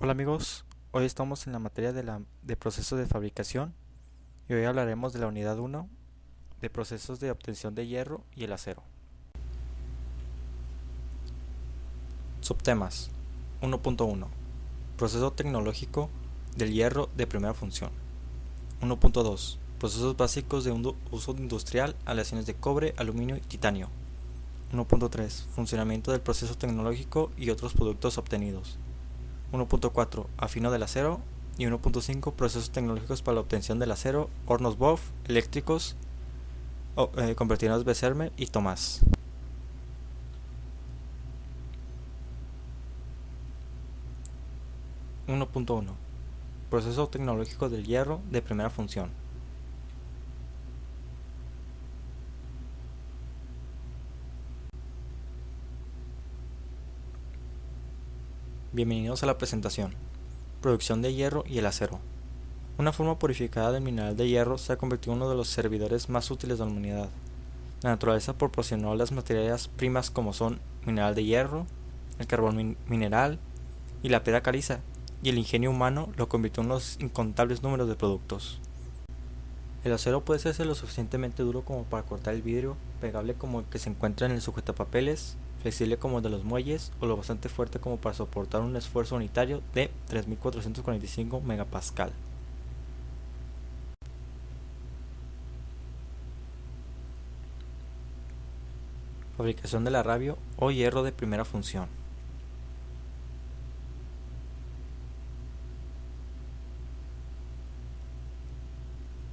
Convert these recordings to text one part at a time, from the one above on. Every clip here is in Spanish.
Hola amigos, hoy estamos en la materia de procesos de fabricación y hoy hablaremos de la unidad uno de procesos de obtención de hierro y el acero. Subtemas 1.1 Proceso tecnológico del hierro de primera función. 1.2 Procesos básicos de uso industrial, aleaciones de cobre, aluminio y titanio. 1.3 Funcionamiento del proceso tecnológico y otros productos obtenidos. 1.4 Afino del acero y 1.5 Procesos tecnológicos para la obtención del acero, hornos BOF, eléctricos, convertidores Bessemer y Tomás. 1.1 Proceso tecnológico del hierro de primera función. Bienvenidos a la presentación. Producción de hierro y el acero. Una forma purificada del mineral de hierro se ha convertido en uno de los servidores más útiles de la humanidad. La naturaleza proporcionó las materias primas como son mineral de hierro, el carbón mineral y la piedra caliza, y el ingenio humano lo convirtió en unos incontables números de productos. El acero puede ser lo suficientemente duro como para cortar el vidrio, plegable como el que se encuentra en el sujetapapeles, flexible como el de los muelles, o lo bastante fuerte como para soportar un esfuerzo unitario de 3445 megapascal. Fabricación del arrabio o hierro de primera función.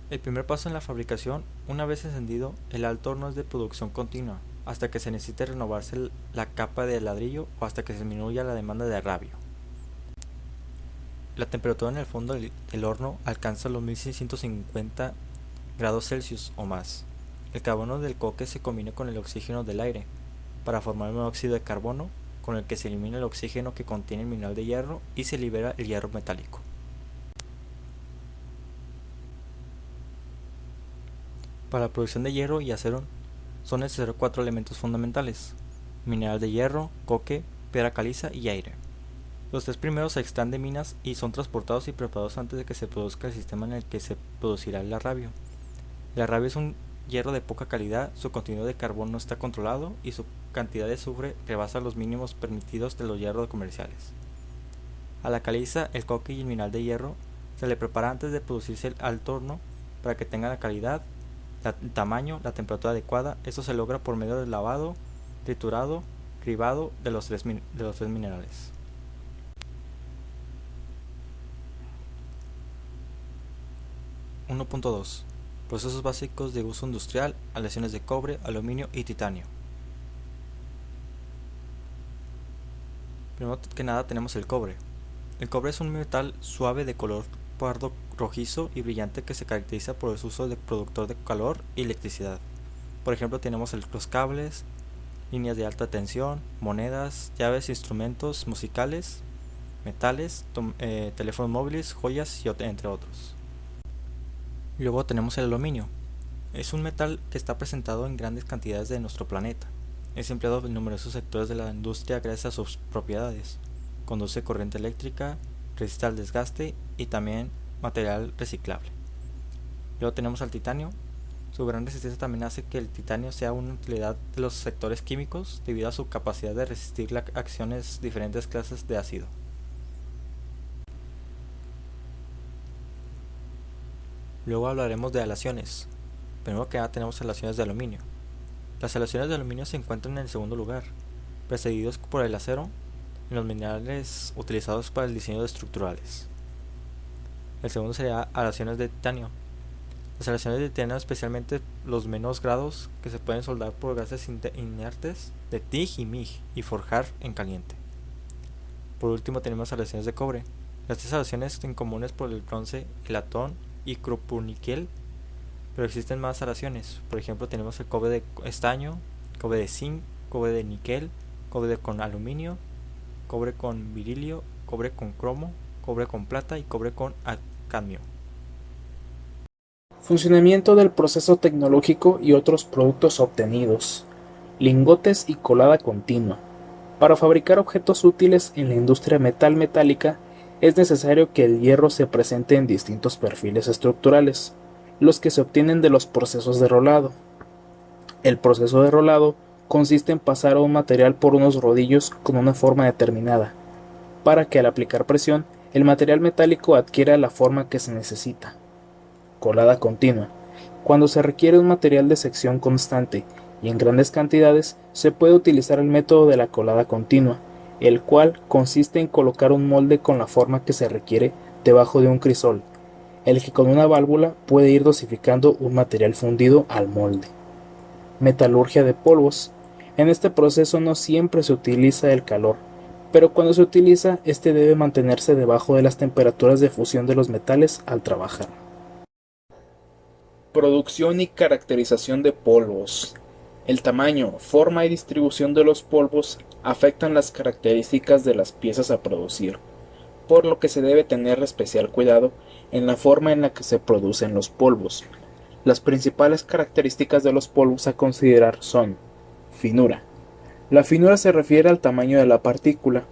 El primer paso en la fabricación, una vez encendido, el alto horno es de producción continua, hasta que se necesite renovarse la capa de ladrillo o hasta que se disminuya la demanda de arrabio. La temperatura en el fondo del horno alcanza los 1650 grados Celsius o más. El carbono del coque se combina con el oxígeno del aire para formar un monóxido de carbono, con el que se elimina el oxígeno que contiene el mineral de hierro y se libera el hierro metálico. Para la producción de hierro y acero son necesarios 4 elementos fundamentales: mineral de hierro, coque, piedra caliza y aire. Los 3 primeros se extraen de minas y son transportados y preparados antes de que se produzca el sistema en el que se producirá el arrabio. El arrabio es un hierro de poca calidad, su contenido de carbón no está controlado y su cantidad de azufre rebasa los mínimos permitidos de los hierros comerciales. A la caliza, el coque y el mineral de hierro se le prepara antes de producirse al horno para que tenga la calidad, el tamaño, la temperatura adecuada. Esto se logra por medio del lavado, triturado, cribado de los tres minerales. (1.2) Procesos básicos de uso industrial, aleaciones de cobre, aluminio y titanio. Primero que nada tenemos el cobre. El cobre es un metal suave de color pardo rojizo y brillante que se caracteriza por su uso de productor de calor y electricidad. Por ejemplo, tenemos los cables, líneas de alta tensión, monedas, llaves, instrumentos musicales, metales, teléfonos móviles, joyas y entre otros. Luego tenemos el aluminio. Es un metal que está presentado en grandes cantidades de nuestro planeta. Es empleado en numerosos sectores de la industria gracias a sus propiedades. Conduce corriente eléctrica, resiste al desgaste y también material reciclable. Luego tenemos al titanio. Su gran resistencia también hace que el titanio sea una utilidad de los sectores químicos debido a su capacidad de resistir las acciones de diferentes clases de ácido. Luego hablaremos de aleaciones. Primero que nada tenemos aleaciones de aluminio. Las aleaciones de aluminio se encuentran en el segundo lugar, precedidos por el acero en los minerales utilizados para el diseño de estructurales. El segundo sería aleaciones de titanio. Las aleaciones de titanio, especialmente los menos grados, que se pueden soldar por gases inertes de TIG y MIG y forjar en caliente. Por último tenemos aleaciones de cobre. Las 3 aleaciones son comunes por el bronce, el latón y cuproníquel, pero existen más aleaciones. Por ejemplo, tenemos el cobre de estaño, cobre de zinc, cobre de níquel, cobre con aluminio, cobre con berilio, cobre con cromo, cobre con plata y cobre con cadmio. Funcionamiento del proceso tecnológico y otros productos obtenidos. Lingotes y colada continua. Para fabricar objetos útiles en la industria metálica es necesario que el hierro se presente en distintos perfiles estructurales, los que se obtienen de los procesos de rolado. El proceso de rolado consiste en pasar un material por unos rodillos con una forma determinada, para que al aplicar presión, el material metálico adquiera la forma que se necesita. Colada continua. Cuando se requiere un material de sección constante y en grandes cantidades, se puede utilizar el método de la colada continua, el cual consiste en colocar un molde con la forma que se requiere debajo de un crisol, el que con una válvula puede ir dosificando un material fundido al molde. Metalurgia de polvos. En este proceso no siempre se utiliza el calor, pero cuando se utiliza, este debe mantenerse debajo de las temperaturas de fusión de los metales al trabajar. Producción y caracterización de polvos. El tamaño, forma y distribución de los polvos afectan las características de las piezas a producir, por lo que se debe tener especial cuidado en la forma en la que se producen los polvos. Las principales características de los polvos a considerar son: finura. La finura se refiere al tamaño de la partícula.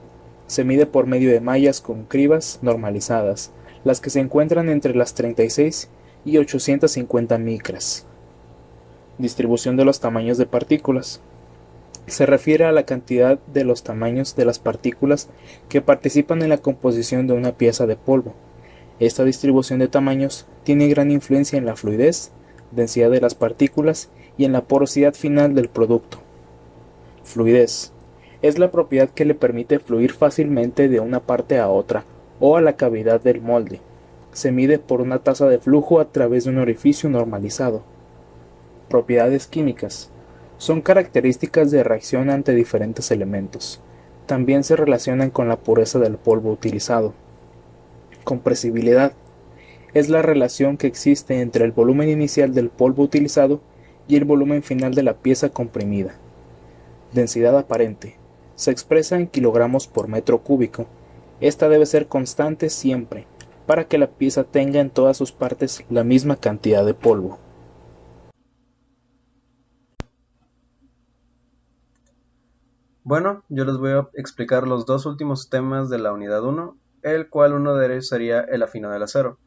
Se mide por medio de mallas con cribas normalizadas, las que se encuentran entre las 36 y 850 micras. Distribución de los tamaños de partículas. Se refiere a la cantidad de los tamaños de las partículas que participan en la composición de una pieza de polvo. Esta distribución de tamaños tiene gran influencia en la fluidez, densidad de las partículas y en la porosidad final del producto. Fluidez. Es la propiedad que le permite fluir fácilmente de una parte a otra o a la cavidad del molde. Se mide por una tasa de flujo a través de un orificio normalizado. Propiedades químicas. Son características de reacción ante diferentes elementos. También se relacionan con la pureza del polvo utilizado. Compresibilidad. Es la relación que existe entre el volumen inicial del polvo utilizado y el volumen final de la pieza comprimida. Densidad aparente. Se expresa en kilogramos por metro cúbico. Esta debe ser constante siempre, para que la pieza tenga en todas sus partes la misma cantidad de polvo. Bueno, yo les voy a explicar los dos últimos temas de la unidad 1, el cual uno de ellos sería el afinado del acero.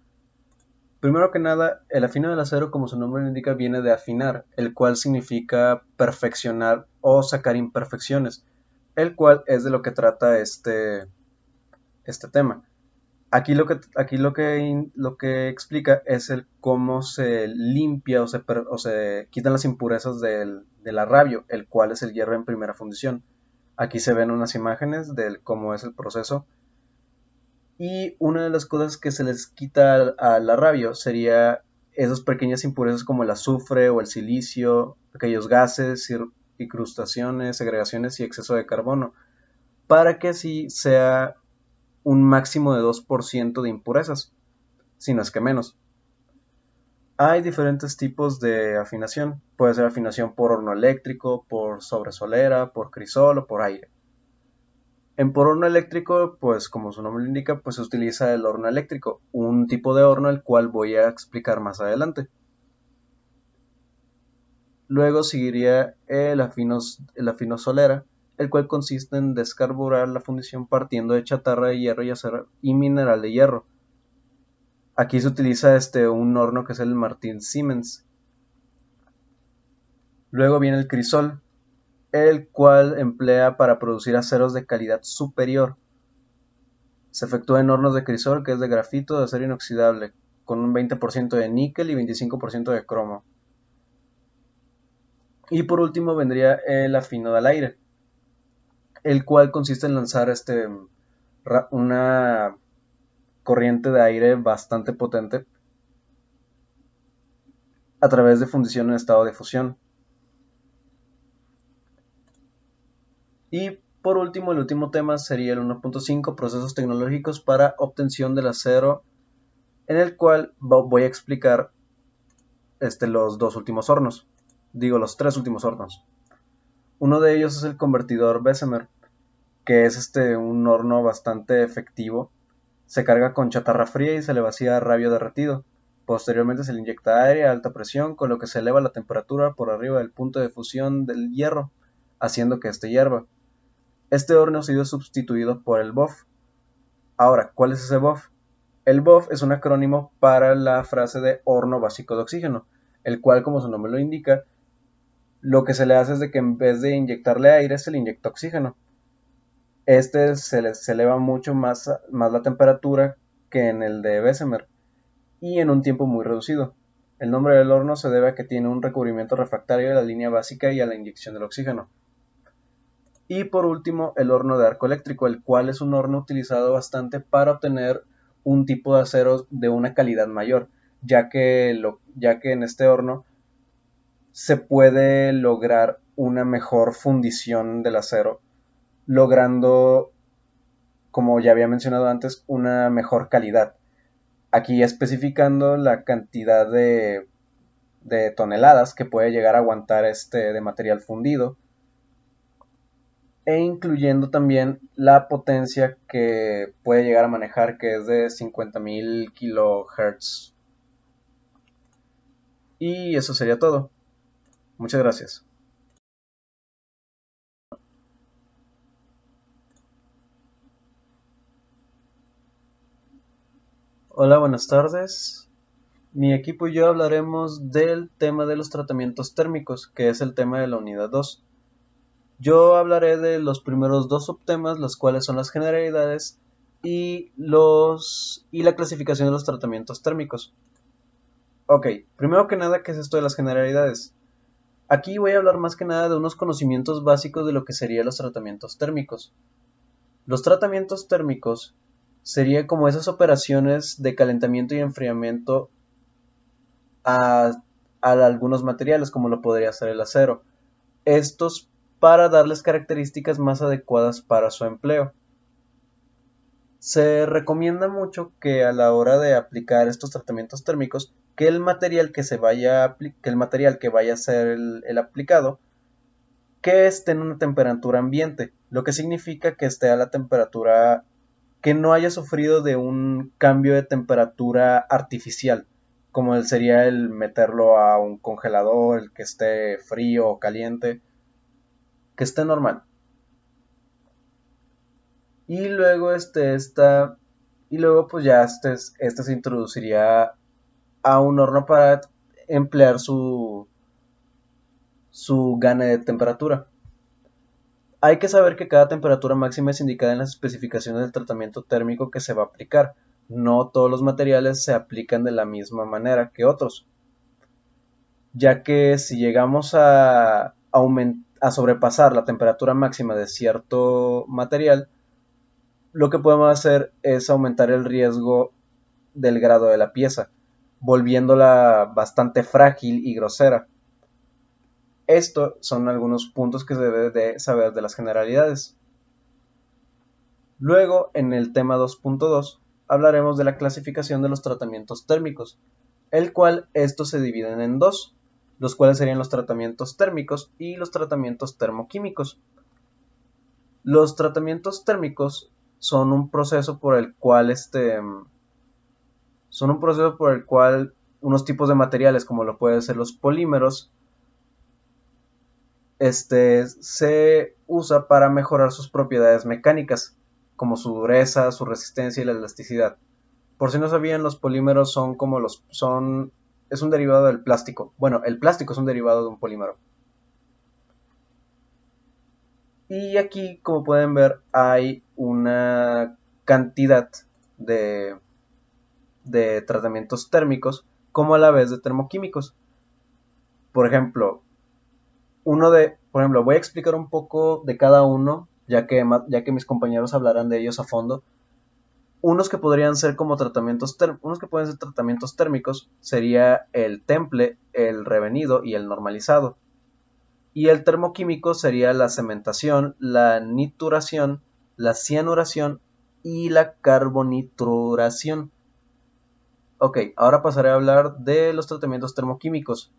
Primero que nada, el afinado del acero, como su nombre lo indica, viene de afinar, el cual significa perfeccionar o sacar imperfecciones, el cual es de lo que trata este tema. Aquí lo que explica es el cómo se limpia o se quitan las impurezas del arrabio, el cual es el hierro en primera fundición. Aquí se ven unas imágenes de cómo es el proceso. Y una de las cosas que se les quita al arrabio sería esas pequeñas impurezas como el azufre o el silicio, aquellos gases, incrustaciones, segregaciones y exceso de carbono, para que así sea un máximo de 2% de impurezas, si no es que menos. Hay diferentes tipos de afinación. Puede ser afinación por horno eléctrico, por sobresolera, por crisol o por aire. Por horno eléctrico, pues como su nombre lo indica, pues se utiliza el horno eléctrico, un tipo de horno el cual voy a explicar más adelante. Luego seguiría el afinosolera, el cual consiste en descarburar la fundición partiendo de chatarra de hierro y acero y mineral de hierro. Aquí se utiliza un horno que es el Martin Siemens. Luego viene el crisol, el cual emplea para producir aceros de calidad superior. Se efectúa en hornos de crisol, que es de grafito de acero inoxidable, con un 20% de níquel y 25% de cromo. Y por último vendría el afinado al aire, el cual consiste en lanzar una corriente de aire bastante potente a través de fundición en estado de fusión. Y por último, el último tema sería el 1.5, procesos tecnológicos para obtención del acero, en el cual voy a explicar los dos últimos hornos, los tres últimos hornos. Uno de ellos es el convertidor Bessemer, que es un horno bastante efectivo. Se carga con chatarra fría y se le vacía rabio derretido. Posteriormente se le inyecta aire a alta presión, con lo que se eleva la temperatura por arriba del punto de fusión del hierro, haciendo que hierva. Este horno ha sido sustituido por el BOF. Ahora, ¿cuál es ese BOF? El BOF es un acrónimo para la frase de horno básico de oxígeno, el cual, como su nombre lo indica, lo que se le hace es de que en vez de inyectarle aire, se le inyecta oxígeno. Se eleva mucho más la temperatura que en el de Bessemer y en un tiempo muy reducido. El nombre del horno se debe a que tiene un recubrimiento refractario de la línea básica y a la inyección del oxígeno. Y por último, el horno de arco eléctrico, el cual es un horno utilizado bastante para obtener un tipo de acero de una calidad mayor, ya que en este horno se puede lograr una mejor fundición del acero, logrando, como ya había mencionado antes, una mejor calidad. Aquí especificando la cantidad de toneladas que puede llegar a aguantar de material fundido, e incluyendo también la potencia que puede llegar a manejar, que es de 50.000 kHz. Y eso sería todo. Muchas gracias. Hola, buenas tardes. Mi equipo y yo hablaremos del tema de los tratamientos térmicos, que es el tema de la unidad 2. Yo hablaré de los primeros dos subtemas, los cuales son las generalidades y la clasificación de los tratamientos térmicos. Ok, primero que nada, ¿qué es esto de las generalidades? Aquí voy a hablar más que nada de unos conocimientos básicos de lo que serían los tratamientos térmicos. Los tratamientos térmicos serían como esas operaciones de calentamiento y enfriamiento a algunos materiales, como lo podría ser el acero. Estos para darles características más adecuadas para su empleo. Se recomienda mucho que a la hora de aplicar estos tratamientos térmicos, que el material que vaya a ser el aplicado, que esté en una temperatura ambiente, lo que significa que esté a la temperatura, que no haya sufrido de un cambio de temperatura artificial, como sería el meterlo a un congelador, el que esté frío o caliente, que esté normal. Y luego pues ya se introduciría a un horno para emplear su gane de temperatura. Hay que saber que cada temperatura máxima es indicada en las especificaciones del tratamiento térmico que se va a aplicar. No todos los materiales se aplican de la misma manera que otros, ya que si llegamos a sobrepasar la temperatura máxima de cierto material, lo que podemos hacer es aumentar el riesgo del grado de la pieza, volviéndola bastante frágil y grosera. Estos son algunos puntos que se debe de saber de las generalidades. Luego, en el tema 2.2, hablaremos de la clasificación de los tratamientos térmicos, el cual estos se dividen en dos, los cuales serían los tratamientos térmicos y los tratamientos termoquímicos. Los tratamientos térmicos son un proceso por el cual unos tipos de materiales, como lo pueden ser los polímeros, se usa para mejorar sus propiedades mecánicas, como su dureza, su resistencia y la elasticidad. Por si no sabían, los polímeros es un derivado del plástico. Bueno, el plástico es un derivado de un polímero. Y aquí, como pueden ver, hay una cantidad de tratamientos térmicos como a la vez de termoquímicos. Por ejemplo, voy a explicar un poco de cada uno, ya que mis compañeros hablarán de ellos a fondo. Unos que pueden ser tratamientos térmicos sería el temple, el revenido y el normalizado. Y el termoquímico sería la cementación, la nituración, la cianuración y la carbonituración. Ok, ahora pasaré a hablar de los tratamientos termoquímicos.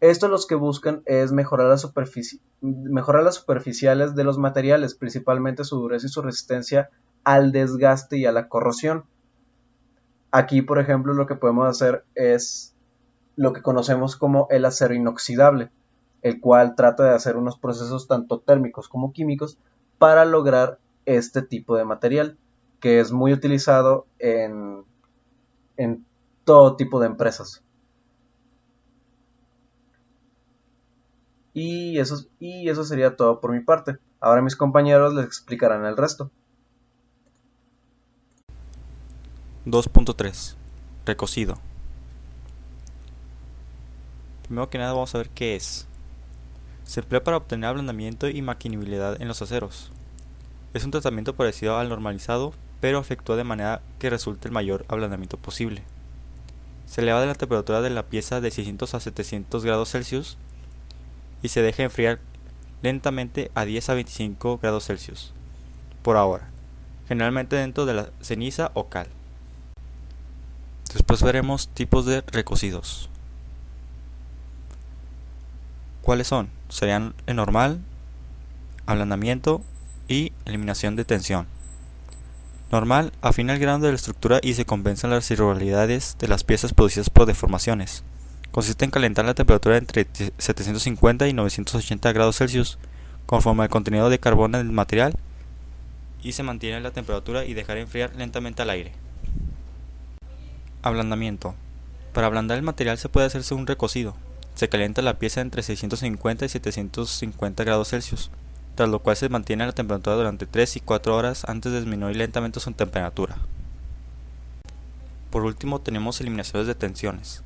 Estos los que buscan es mejorar las superficiales de los materiales, principalmente su dureza y su resistencia al desgaste y a la corrosión. Aquí, por ejemplo, lo que podemos hacer es lo que conocemos como el acero inoxidable, el cual trata de hacer unos procesos tanto térmicos como químicos para lograr este tipo de material, que es muy utilizado en todo tipo de empresas. Y eso sería todo por mi parte. Ahora mis compañeros les explicarán el resto. 2.3. Recocido. Primero que nada vamos a ver qué es. Se emplea para obtener ablandamiento y maquinabilidad en los aceros. Es un tratamiento parecido al normalizado, pero efectúa de manera que resulte el mayor ablandamiento posible. Se eleva la temperatura de la pieza de 600 a 700 grados Celsius y se deja enfriar lentamente a 10 a 25 grados Celsius por hora, generalmente dentro de la ceniza o cal. Después veremos tipos de recocidos. ¿Cuáles son? Serían el normal, ablandamiento y eliminación de tensión. Normal, afina el grano de la estructura y se compensan las irregularidades de las piezas producidas por deformaciones. Consiste en calentar la temperatura entre 750 y 980 grados Celsius, conforme al contenido de carbono del material, y se mantiene la temperatura y dejar enfriar lentamente al aire. Ablandamiento. Para ablandar el material se puede hacerse un recocido. Se calienta la pieza entre 650 y 750 grados Celsius, tras lo cual se mantiene la temperatura durante 3 y 4 horas antes de disminuir lentamente su temperatura. Por último tenemos eliminaciones de tensiones.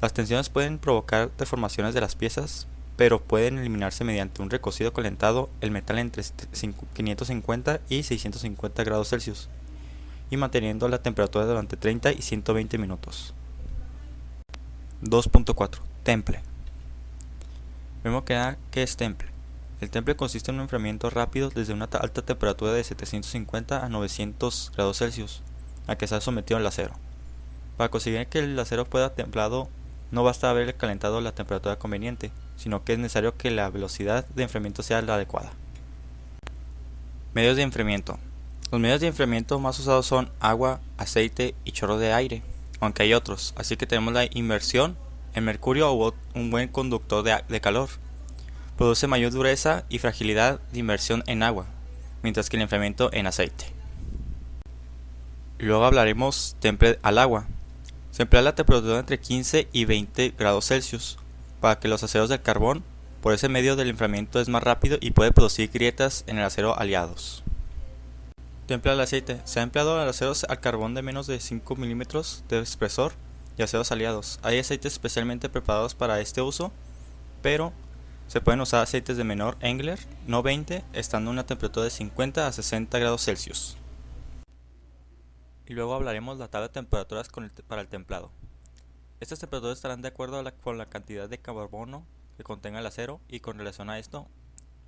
Las tensiones pueden provocar deformaciones de las piezas, pero pueden eliminarse mediante un recocido calentado el metal entre 550 y 650 grados Celsius y manteniendo la temperatura durante 30 y 120 minutos. 2.4. Temple. Primero que nada, ¿qué es temple? El temple consiste en un enfriamiento rápido desde una alta temperatura de 750 a 900 grados Celsius a que se ha sometido el acero. Para conseguir que el acero pueda templado, no basta haber calentado la temperatura conveniente, sino que es necesario que la velocidad de enfriamiento sea la adecuada. Medios de enfriamiento. Los medios de enfriamiento más usados son agua, aceite y chorro de aire, aunque hay otros, así que tenemos la inmersión. El mercurio o un buen conductor de calor produce mayor dureza y fragilidad de inmersión en agua, mientras que el enfriamiento en aceite. Luego hablaremos temple al agua. Se emplea la temperatura entre 15 y 20 grados Celsius para que los aceros del carbón, por ese medio del enfriamiento es más rápido y puede producir grietas en el acero aliados. Temple al aceite. Se ha empleado aceros al carbón de menos de 5 milímetros de espesor y aceros aliados. Hay aceites especialmente preparados para este uso, pero se pueden usar aceites de menor Engler, no 20, estando a una temperatura de 50 a 60 grados Celsius. Y luego hablaremos de la tabla de temperaturas para el templado. Estas temperaturas estarán de acuerdo con la cantidad de carbono que contenga el acero y con relación a esto,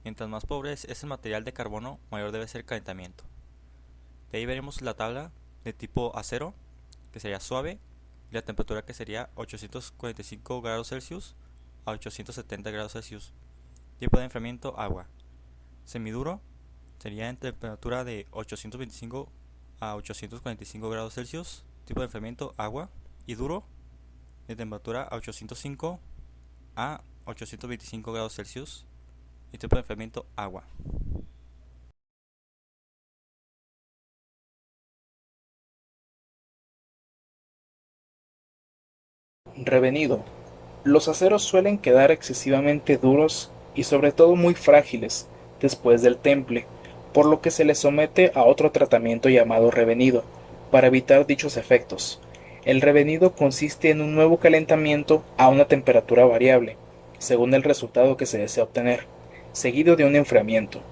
mientras más pobre es el material de carbono, mayor debe ser el calentamiento. De ahí veremos la tabla de tipo acero, que sería suave, y la temperatura que sería 845 grados Celsius a 870 grados Celsius. Tipo de enfriamiento agua. Semiduro sería en temperatura de 825 a 845 grados Celsius. Tipo de enfriamiento agua. Y duro de temperatura a 805 a 825 grados Celsius. Y tipo de enfriamiento agua. Revenido. Los aceros suelen quedar excesivamente duros y sobre todo muy frágiles después del temple, por lo que se les somete a otro tratamiento llamado revenido, para evitar dichos efectos. El revenido consiste en un nuevo calentamiento a una temperatura variable, según el resultado que se desea obtener, seguido de un enfriamiento.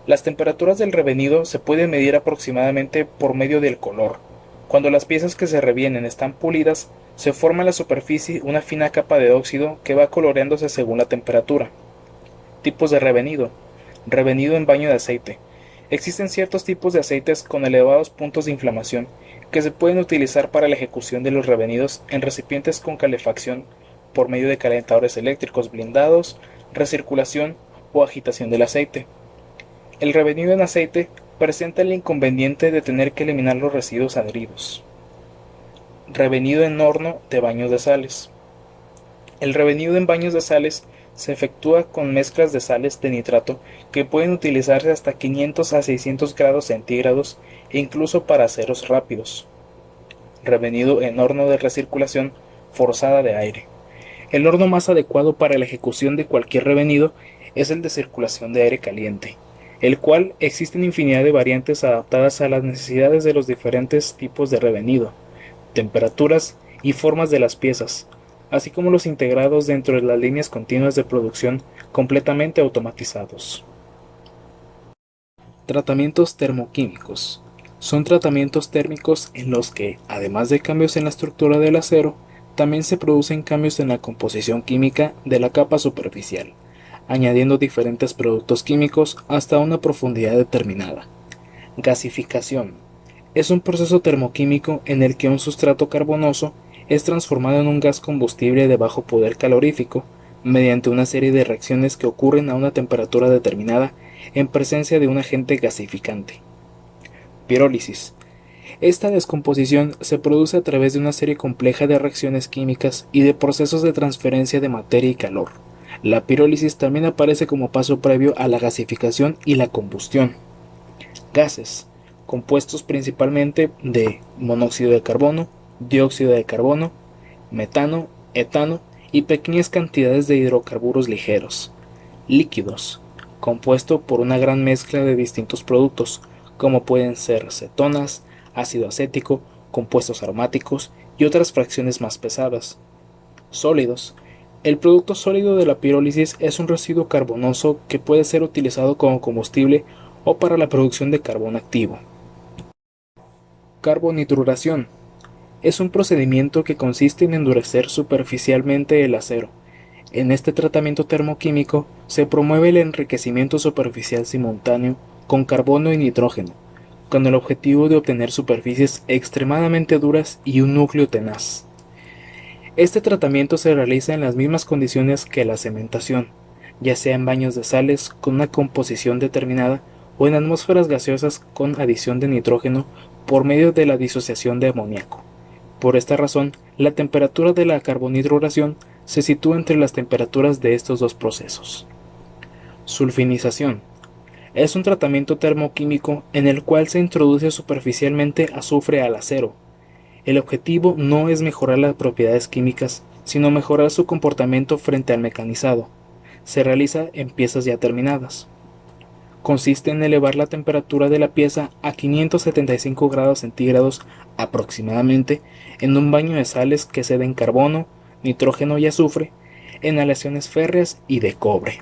Las temperaturas del revenido se pueden medir aproximadamente por medio del color. Cuando las piezas que se revienen están pulidas, se forma en la superficie una fina capa de óxido que va coloreándose según la temperatura. Tipos de revenido. Revenido en baño de aceite. Existen ciertos tipos de aceites con elevados puntos de inflamación que se pueden utilizar para la ejecución de los revenidos en recipientes con calefacción por medio de calentadores eléctricos blindados, recirculación o agitación del aceite. El revenido en aceite presenta el inconveniente de tener que eliminar los residuos adheridos. Revenido en horno de baños de sales. El revenido en baños de sales Se efectúa con mezclas de sales de nitrato que pueden utilizarse hasta 500 a 600 grados centígrados e incluso para aceros rápidos. Revenido en horno de recirculación forzada de aire. El horno más adecuado para la ejecución de cualquier revenido es el de circulación de aire caliente, el cual existen infinidad de variantes adaptadas a las necesidades de los diferentes tipos de revenido, temperaturas y formas de las piezas, así como los integrados dentro de las líneas continuas de producción completamente automatizados. Tratamientos termoquímicos. Son tratamientos térmicos en los que, además de cambios en la estructura del acero, también se producen cambios en la composición química de la capa superficial, añadiendo diferentes productos químicos hasta una profundidad determinada. Gasificación. Es un proceso termoquímico en el que un sustrato carbonoso es transformado en un gas combustible de bajo poder calorífico mediante una serie de reacciones que ocurren a una temperatura determinada en presencia de un agente gasificante. Pirólisis. Esta descomposición se produce a través de una serie compleja de reacciones químicas y de procesos de transferencia de materia y calor. La pirólisis también aparece como paso previo a la gasificación y la combustión. Gases, compuestos principalmente de monóxido de carbono, dióxido de carbono, metano, etano y pequeñas cantidades de hidrocarburos ligeros. Líquidos, compuesto por una gran mezcla de distintos productos, como pueden ser cetonas, ácido acético, compuestos aromáticos y otras fracciones más pesadas. Sólidos. El producto sólido de la pirólisis es un residuo carbonoso que puede ser utilizado como combustible o para la producción de carbón activo. Carbonitruración. Es un procedimiento que consiste en endurecer superficialmente el acero. En este tratamiento termoquímico se promueve el enriquecimiento superficial simultáneo con carbono y nitrógeno, con el objetivo de obtener superficies extremadamente duras y un núcleo tenaz. Este tratamiento se realiza en las mismas condiciones que la cementación, ya sea en baños de sales con una composición determinada o en atmósferas gaseosas con adición de nitrógeno por medio de la disociación de amoníaco. Por esta razón, la temperatura de la carbonitruración se sitúa entre las temperaturas de estos dos procesos. Sulfinización. Es un tratamiento termoquímico en el cual se introduce superficialmente azufre al acero. El objetivo no es mejorar las propiedades químicas, sino mejorar su comportamiento frente al mecanizado. Se realiza en piezas ya terminadas. Consiste en elevar la temperatura de la pieza a 575 grados centígrados aproximadamente en un baño de sales que ceden carbono, nitrógeno y azufre, en aleaciones férreas y de cobre.